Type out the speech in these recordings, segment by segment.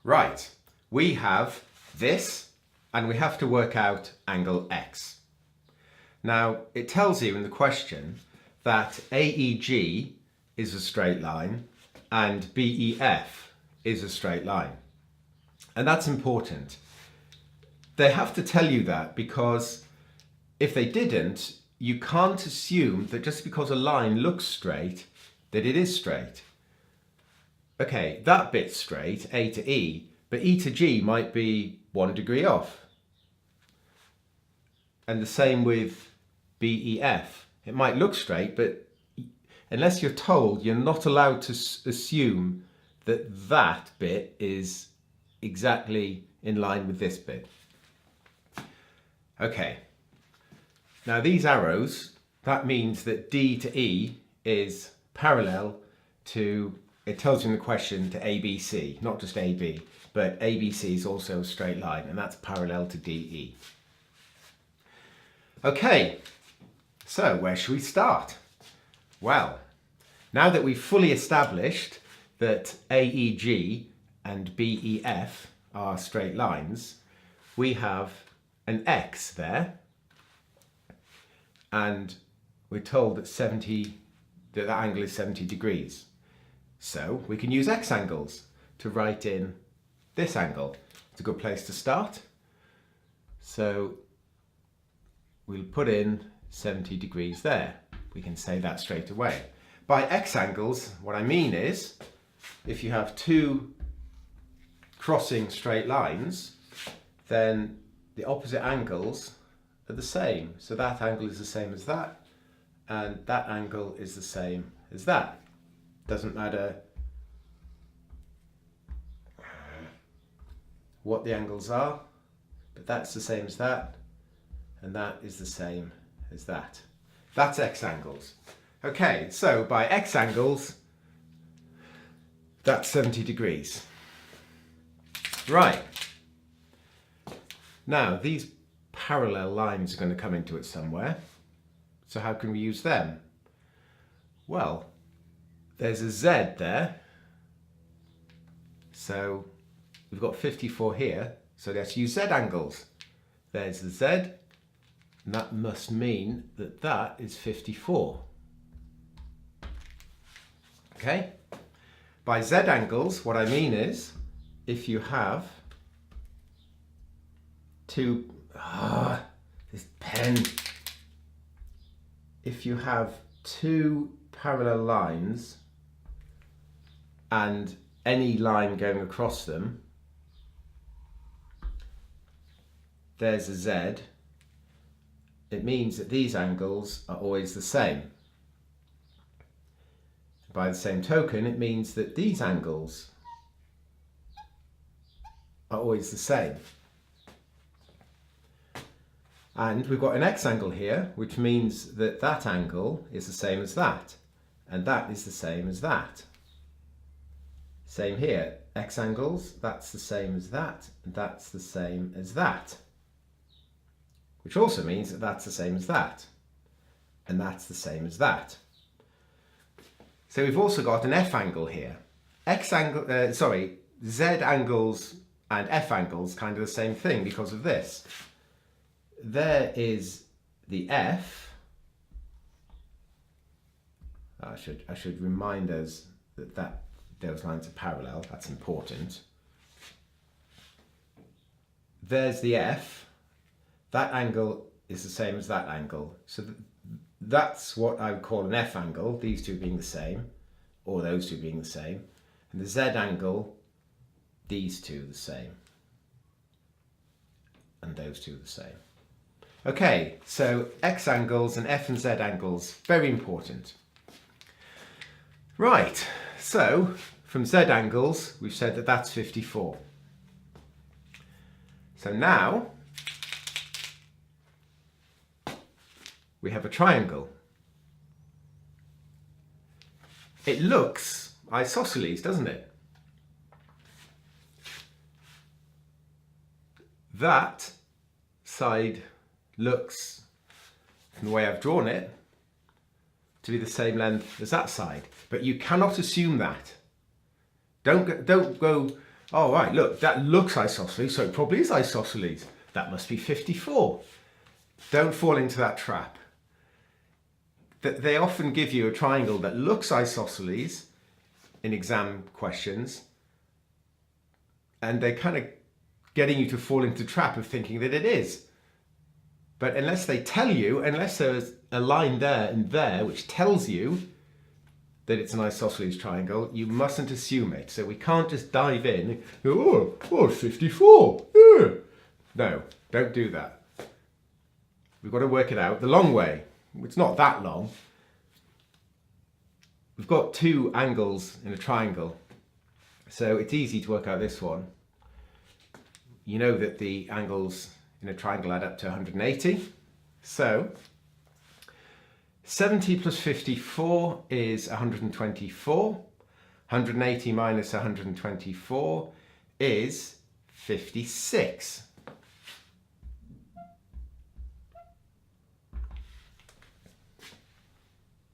Right, we have this and we have to work out angle X. Now, it tells you in the question that AEG is a straight line and BEF is a straight line. And that's important. They have to tell you that because if they didn't, you can't assume that just because a line looks straight, that it is straight. Okay, that bit's straight, A to E, but E to G might be 1 degree off. And the same with BEF. It might look straight, but unless you're told, you're not allowed to assume that that bit is exactly in line with this bit. Okay, now these arrows, that means that D to E is parallel to, it tells you in the question, to ABC, not just AB, but ABC is also a straight line, and that's parallel to DE. Okay, so where should we start? Well, now that we've fully established that AEG and BEF are straight lines, we have an X there, and we're told that that angle is 70 degrees. So we can use X angles to write in this angle. It's a good place to start. So we'll put in 70 degrees there. We can say that straight away. By X angles, what I mean is, if you have two crossing straight lines, then the opposite angles are the same. So that angle is the same as that, and that angle is the same as that. Doesn't matter what the angles are, but that's the same as that, and that is the same as that. That's X angles. Okay, so by X angles, that's 70 degrees. Right. Now, these parallel lines are going to come into it somewhere. So how can we use them? Well, there's a Z there. So we've got 54 here. So let's use Z angles. There's the Z, and that must mean that that is 54. Okay? By Z angles, what I mean is, if you have this pen. If you have two parallel lines and any line going across them, there's a Z, it means that these angles are always the same. By the same token, it means that these angles are always the same. And we've got an X angle here, which means that that angle is the same as that, and that is the same as that. Same here, X angles, that's the same as that, and that's the same as that. Which also means that that's the same as that, and that's the same as that. So we've also got an F angle here. Z angles and F angles, kind of the same thing because of this. There is the F. I should remind us that those lines are parallel. That's important. There's the F. That angle is the same as that angle. So that's what I would call an F angle, these two being the same, or those two being the same. And the Z angle, these two the same. And those two the same. Okay, so X angles and F and Z angles, very important. Right, so from Z angles, we've said that that's 54. So now, we have a triangle. It looks isosceles, doesn't it? That side looks, from the way I've drawn it, to be the same length as that side. But you cannot assume that. Don't go Oh, right, look, that looks isosceles, so it probably is isosceles. That must be 54. Don't fall into that trap. They often give you a triangle that looks isosceles in exam questions, and they're kind of getting you to fall into the trap of thinking that it is. But unless they tell you, unless there's a line there and there which tells you that it's an isosceles triangle, you mustn't assume it. So we can't just dive in and go, oh, 54. Yeah. No, don't do that. We've got to work it out the long way. It's not that long. We've got two angles in a triangle, so it's easy to work out this one. You know that the angles in a triangle add up to 180. So 70 plus 54 is 124. 180 minus 124 is 56.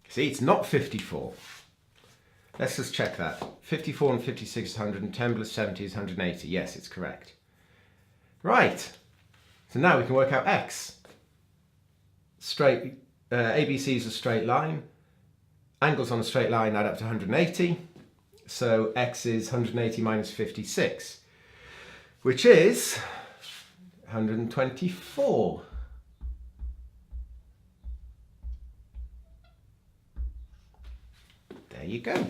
See, it's not 54. Let's just check that. 54 and 56 is 110 plus 70 is 180. Yes, it's correct. Right. So now we can work out x. ABC is a straight line. Angles on a straight line add up to 180. So x is 180 minus 56, which is 124. There you go.